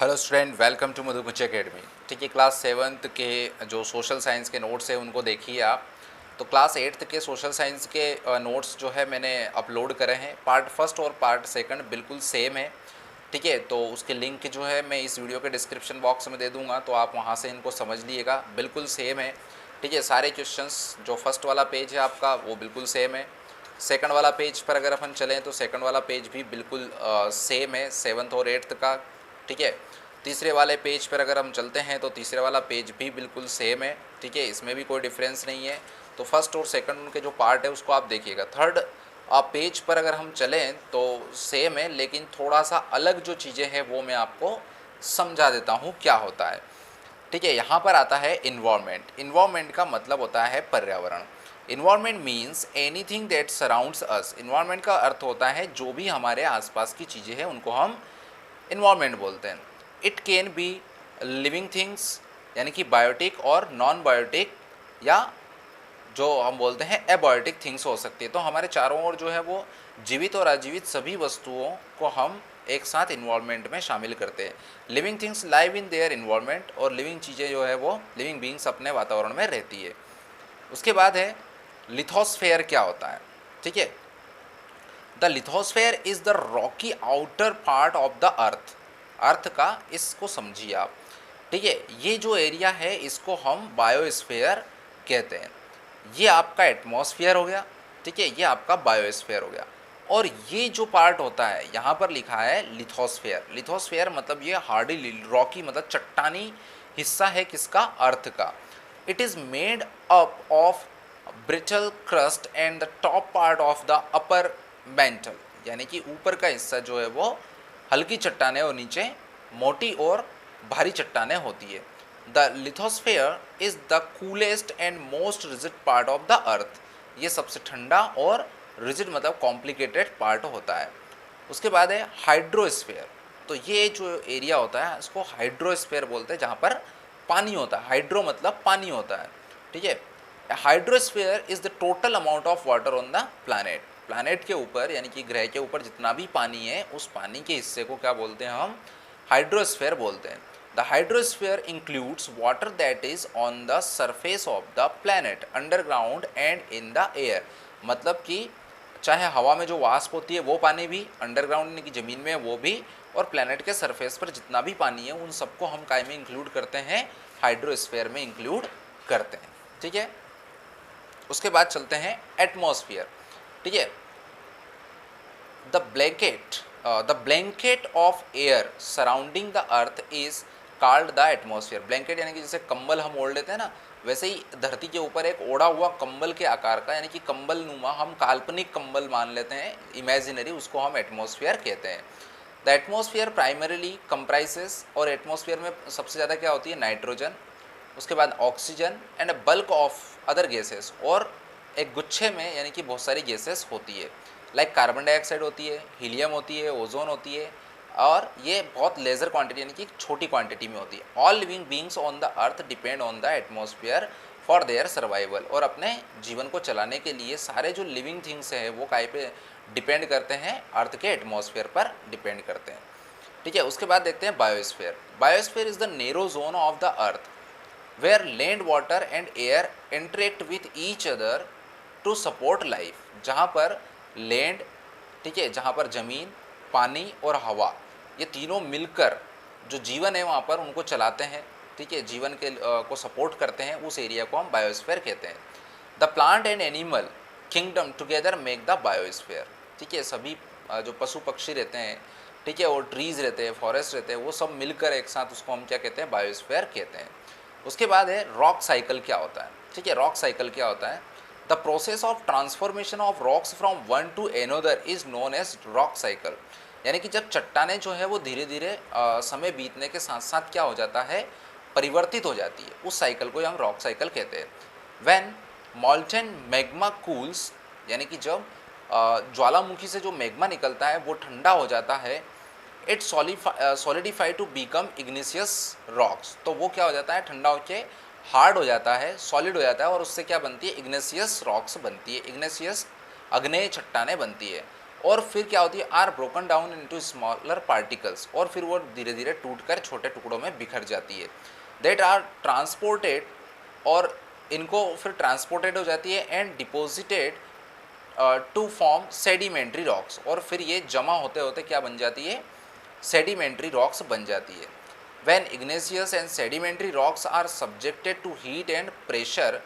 Hello student, welcome to Madhukunj academy. ठीक है, class seventh के जो सोशल साइंस के नोट्स हैं उनको देखिए आप। तो क्लास एट्थ के सोशल साइंस के नोट्स जो है मैंने अपलोड करे हैं। पार्ट फर्स्ट और पार्ट सेकंड बिल्कुल सेम है। ठीक है, तो उसके लिंक जो है मैं इस वीडियो के डिस्क्रिप्शन बॉक्स में दे दूंगा, तो आप वहां से इनको समझ लीजिएगा। बिल्कुल सेम है। ठीक है, सारे क्वेश्चंस जो फर्स्ट वाला पेज है आपका वो बिल्कुल सेम है। सेकंड वाला पेज पर अगर अपन चलें तो सेकंड वाला पेज भी बिल्कुल सेम है, सेवन्थ और एट्थ का। ठीक है, तीसरे वाले पेज पर अगर हम चलते हैं तो तीसरे वाला पेज भी बिल्कुल सेम है। ठीक है, इसमें भी कोई डिफरेंस नहीं है। तो फर्स्ट और सेकंड उनके जो पार्ट है उसको आप देखिएगा। थर्ड पेज पर अगर हम चलें तो सेम है, लेकिन थोड़ा सा अलग जो चीज़ें हैं वो मैं आपको समझा देता हूँ क्या होता है। ठीक है, यहाँ पर आता है इन्वायरमेंट। इन्वायरमेंट का मतलब होता है पर्यावरण। Environment means anything that surrounds us. Environment का अर्थ होता है जो भी हमारे आसपास की चीज़ें हैं उनको हम इन्वायरमेंट बोलते हैं। It can be living things यानी कि बायोटिक और नॉन बायोटिक, या जो हम बोलते हैं एबायोटिक थिंग्स हो सकती है। तो हमारे चारों ओर जो है वो जीवित और अजीवित सभी वस्तुओं को हम एक साथ इन्वायरमेंट में शामिल करते हैं। Living things live in their environment, और लिविंग चीज़ें जो है वो लिविंग बींग्स अपने वातावरण में रहती है। उसके बाद है लिथोस्फेयर क्या होता है। ठीक है, the lithosphere is the rocky outer part of the earth. Earth का इसको समझिए आप। ठीक है, ये जो एरिया है इसको हम बायोस्फेयर कहते हैं। ये आपका एटमॉस्फेयर हो गया। ठीक है, ये आपका बायोस्फेयर हो गया। और ये जो पार्ट होता है यहाँ पर लिखा है लिथोस्फेयर। लिथोस्फेयर मतलब ये हार्डी रॉकी मतलब चट्टानी हिस्सा है किसका, अर्थ का। It is made up of brittle crust and the top part of the upper mantle, यानी कि ऊपर का हिस्सा जो है वो हल्की चट्टानें और नीचे मोटी और भारी चट्टानें होती है। The lithosphere is the coolest and most rigid part of the अर्थ। ये सबसे ठंडा और रिजिड मतलब कॉम्प्लिकेटेड पार्ट होता है। उसके बाद है हाइड्रोस्फेयर। तो ये जो एरिया होता है इसको हाइड्रोस्फेयर बोलते हैं, जहाँ पर पानी होता है। हाइड्रो मतलब पानी होता है। ठीक है, hydrosphere is the total amount of water on the planet. Planet के ऊपर यानी कि ग्रह के ऊपर जितना भी पानी है उस पानी के हिस्से को क्या बोलते हैं हम, हाइड्रोस्फेयर बोलते हैं। The hydrosphere includes water that is on the surface of the planet, underground and in the air. मतलब कि चाहे हवा में जो वाष्प होती है वो पानी भी, अंडरग्राउंड यानी कि ज़मीन में वो भी, और प्लैनेट के सरफेस पर जितना भी पानी है उन सबको हम काय में इंक्लूड करते हैं, हाइड्रोस्फेयर में इंक्लूड करते हैं। ठीक है, उसके बाद चलते हैं एटमॉस्फेयर। ठीक है, the blanket of air surrounding the earth is called the atmosphere. Blanket यानी कि जैसे कंबल हम ओढ़ लेते हैं ना, वैसे ही धरती के ऊपर एक ओढ़ा हुआ कंबल के आकार का यानी कि कंबल नुमा हम काल्पनिक कंबल मान लेते हैं, इमेजिनरी, उसको हम एटमॉस्फेयर कहते हैं। द एटमॉस्फेयर प्राइमरीली कंप्राइजेस, और एटमॉस्फेयर में सबसे ज़्यादा क्या होती है, नाइट्रोजन, उसके बाद oxygen and a bulk of other gases, और एक गुच्छे में यानी कि बहुत सारी गैसेस होती है। लाइक कार्बन डाइऑक्साइड होती है, हीलियम होती है, ओजोन होती है, और ये बहुत लेजर क्वांटिटी यानी कि छोटी क्वांटिटी में होती है। All living beings on the earth depend on the atmosphere for their survival. और अपने जीवन को चलाने के लिए सारे जो लिविंग थिंग्स हैं वो काय पे डिपेंड करते हैं, अर्थ के एटमॉस्फेयर पर डिपेंड करते हैं। ठीक है, उसके बाद देखते हैं biosphere. Biosphere is the narrow zone of the earth where land, water and air interact with each other to support life। जहाँ पर लैंड, ठीक है, जहाँ पर ज़मीन, पानी और हवा, ये तीनों मिलकर जो जीवन है वहाँ पर उनको चलाते हैं। ठीक है, जीवन के को सपोर्ट करते हैं, उस एरिया को हम बायोस्फीयर कहते हैं। The plant and animal kingdom together make the biosphere. ठीक है, सभी जो पशु पक्षी रहते हैं, ठीक है, और ट्रीज़ रहते हैं, फॉरेस्ट रहते हैं, वो सब मिलकर एक साथ उसको हम क्या कहते हैं, बायोस्फीयर कहते हैं। उसके बाद है रॉक साइकिल क्या होता है। ठीक है, रॉक साइकिल क्या होता है, the process of transformation of rocks from one to another is known as rock cycle. यानी कि जब चट्टानें जो है वो धीरे धीरे समय बीतने के साथ साथ क्या हो जाता है, परिवर्तित हो जाती है, उस साइकिल को हम रॉक साइकिल कहते हैं। व्हेन मॉल्टेन मैग्मा कूल्स, यानी कि जब ज्वालामुखी से जो मैग्मा निकलता है वो ठंडा हो जाता है, it solidify to become igneous rocks. तो वो क्या हो जाता है, ठंडा होके हार्ड हो जाता है, सॉलिड हो जाता है, और उससे क्या बनती है, इग्निशियस रॉक्स बनती है, इग्निशियस अग्नेय चट्टानें बनती है। और फिर क्या होती है, are broken down into smaller particles, और फिर वो धीरे धीरे टूटकर छोटे टुकड़ों में बिखर जाती है। दैट आर ट्रांसपोर्टेड, और इनको फिर ट्रांसपोर्टेड हो जाती है and deposited to form sedimentary rocks, और फिर ये जमा होते होते क्या बन जाती है, सेडिमेंट्री रॉक्स बन जाती है। When igneous and sedimentary rocks are subjected to heat and pressure,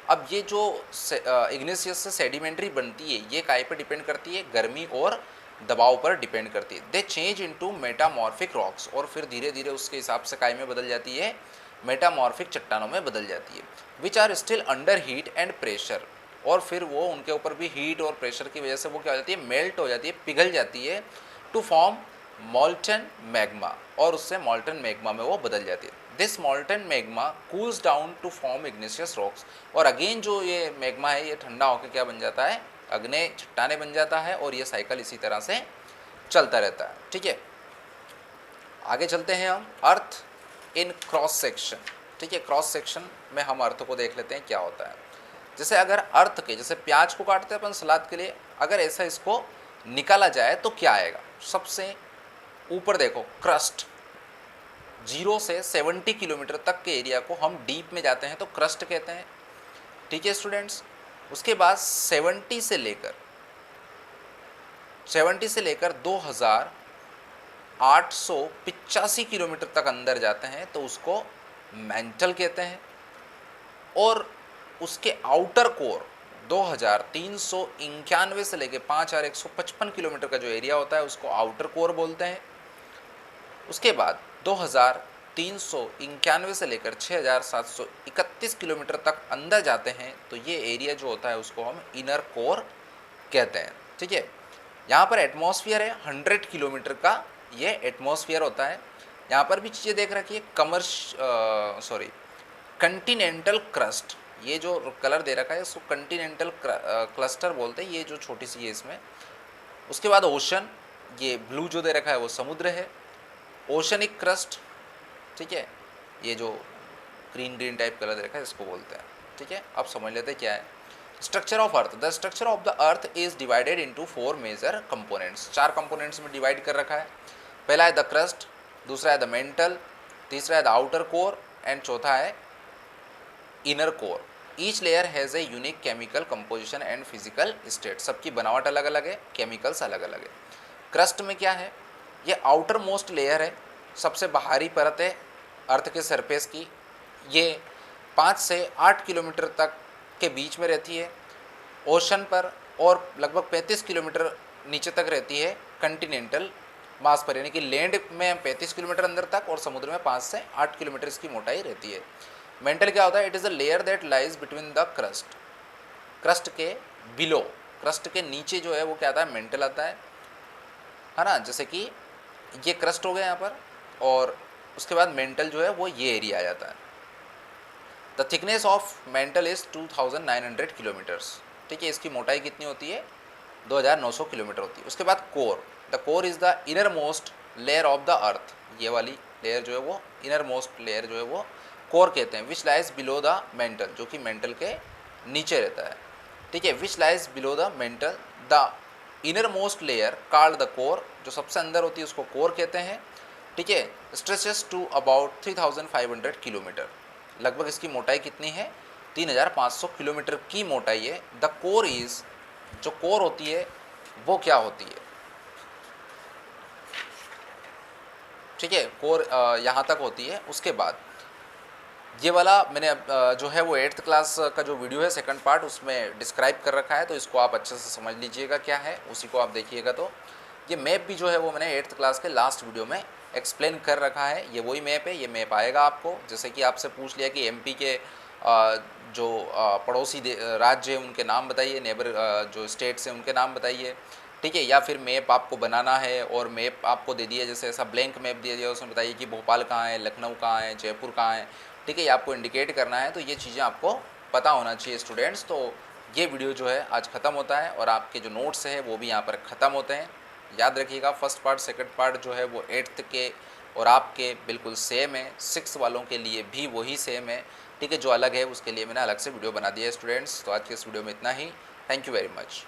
अब ये जो इग्नेशियस से सेडिमेंट्री बनती है ये काय पर डिपेंड करती है, गर्मी और दबाव पर डिपेंड करती है। दे चेंज इनटू मेटामॉर्फिक रॉक्स, और फिर धीरे धीरे उसके हिसाब से काय में बदल जाती है, मेटामॉर्फिक चट्टानों में बदल जाती है। Which are still under heat and pressure, और फिर वो उनके ऊपर भी हीट और प्रेशर की वजह से वो क्या हो जाती है, मेल्ट हो जाती है, पिघल जाती है, टू फॉर्म मॉल्टन मैग्मा, और उससे मॉल्टन मैग्मा में वो बदल जाती है। This molten magma cools down to form igneous rocks, और अगेन जो ये मैग्मा है ये ठंडा होकर क्या बन जाता है, अग्नि चट्टाने बन जाता है, और ये साइकिल इसी तरह से चलता रहता है। ठीक है, आगे चलते हैं हम अर्थ इन क्रॉस सेक्शन। ठीक है, क्रॉस सेक्शन में हम अर्थ को देख लेते हैं क्या होता है। जैसे अगर अर्थ के, जैसे प्याज को काटते हैं अपन सलाद के लिए, अगर ऐसा इसको निकाला जाए तो क्या आएगा, सबसे ऊपर देखो क्रस्ट, 0 से 70 किलोमीटर तक के एरिया को हम डीप में जाते हैं तो क्रस्ट कहते हैं। ठीक है स्टूडेंट्स, उसके बाद 70 से लेकर 2885 किलोमीटर तक अंदर जाते हैं तो उसको मैंटल कहते हैं, और उसके आउटर कोर 2391 से लेकर 5155 किलोमीटर का जो एरिया होता है उसको आउटर कोर बोलते हैं। उसके बाद 2391 से लेकर 6731 किलोमीटर तक अंदर जाते हैं तो ये एरिया जो होता है उसको हम इनर कोर कहते हैं। ठीक है, यहाँ पर एटमॉस्फेयर है 100 किलोमीटर का, ये एटमॉस्फेयर होता है। यहाँ पर भी चीज़ें देख रखी है, कंटिनेंटल क्रस्ट, ये जो कलर दे रखा है इसको कंटिनेंटल क्लस्टर बोलते हैं, ये जो छोटी सी है इसमें। उसके बाद ओशन, ये ब्लू जो दे रखा है वो समुद्र है। ओशनिक क्रस्ट, ठीक है, ये जो ग्रीन टाइप कलर दे रखा है इसको बोलते हैं। ठीक है, अब समझ लेते हैं क्या है structure of earth. The structure of the earth is divided into 4 major components, 4 components में डिवाइड कर रखा है। पहला है द क्रस्ट, दूसरा है द मेंटल, तीसरा है द आउटर कोर, एंड चौथा है inner core. Each layer has a unique chemical composition and physical state, सबकी बनावट अलग अलग है, केमिकल्स अलग अलग है। क्रस्ट में क्या है, ये आउटर मोस्ट लेयर है, सबसे बाहरी परत है अर्थ के सरफेस की, ये 5 से 8 किलोमीटर तक के बीच में रहती है ओशन पर, और लगभग 35 किलोमीटर नीचे तक रहती है कंटिनेंटल मास पर, यानी कि लैंड में 35 किलोमीटर अंदर तक और समुद्र में 5 से 8 किलोमीटर इसकी मोटाई रहती है। मेंटल क्या होता है, it is a layer that lies between the crust, crust के बिलो, क्रस्ट के नीचे जो है वो क्या आता है, मेंटल आता है ना। जैसे कि ये क्रस्ट हो गया यहाँ पर, और उसके बाद मेंटल जो है वो ये एरिया आ जाता है। The thickness of mental is 2900 kilometres. ठीक है, इसकी मोटाई कितनी होती है, 2900 किलोमीटर होती है। उसके बाद core, the core is the inner most layer of the अर्थ, ये वाली लेयर जो है वो इनर मोस्ट लेयर जो है वो कोर कहते हैं। Which lies below the mental, जो कि मेंटल के नीचे रहता है। ठीक है, which lies below the mental, the inner most layer called the core, जो सबसे अंदर होती है उसको कोर कहते हैं। ठीक है, स्ट्रेचेस टू अबाउट 3500 किलोमीटर, लगभग इसकी मोटाई कितनी है, 3500 किलोमीटर की मोटाई है। द कोर इज, जो कोर होती है वो क्या होती है, ठीक है, कोर यहाँ तक होती है। उसके बाद ये वाला मैंने जो है वो 8th क्लास का जो वीडियो है सेकंड पार्ट उसमें डिस्क्राइब कर रखा है, तो इसको आप अच्छे से समझ लीजिएगा क्या है, उसी को आप देखिएगा। तो ये मैप भी जो है वो मैंने 8th क्लास के लास्ट वीडियो में एक्सप्लेन कर रखा है, ये वही मैप है। ये मैप आएगा आपको, जैसे कि आपसे पूछ लिया कि एमपी के जो पड़ोसी राज्य हैं उनके नाम बताइए, नेबर जो स्टेट्स हैं उनके नाम बताइए। ठीक है, या फिर मैप आपको बनाना है और मैप आपको दे दिया, जैसे ऐसा ब्लैंक मैप दिया दिया उसमें बताइए कि भोपाल कहाँ है, लखनऊ कहाँ है, जयपुर कहाँ है। ठीक है, ये आपको इंडिकेट करना है, तो ये चीज़ें आपको पता होना चाहिए स्टूडेंट्स। तो ये वीडियो जो है आज ख़त्म होता है और आपके जो नोट्स हैं वो भी यहाँ पर ख़त्म होते हैं। याद रखिएगा फर्स्ट पार्ट सेकंड पार्ट जो है वो 8th के और आपके बिल्कुल सेम है, 6 वालों के लिए भी वही सेम है। ठीक है, जो अलग है उसके लिए मैंने अलग से वीडियो बना दिया है स्टूडेंट्स। तो आज के इस वीडियो में इतना ही, थैंक यू वेरी मच।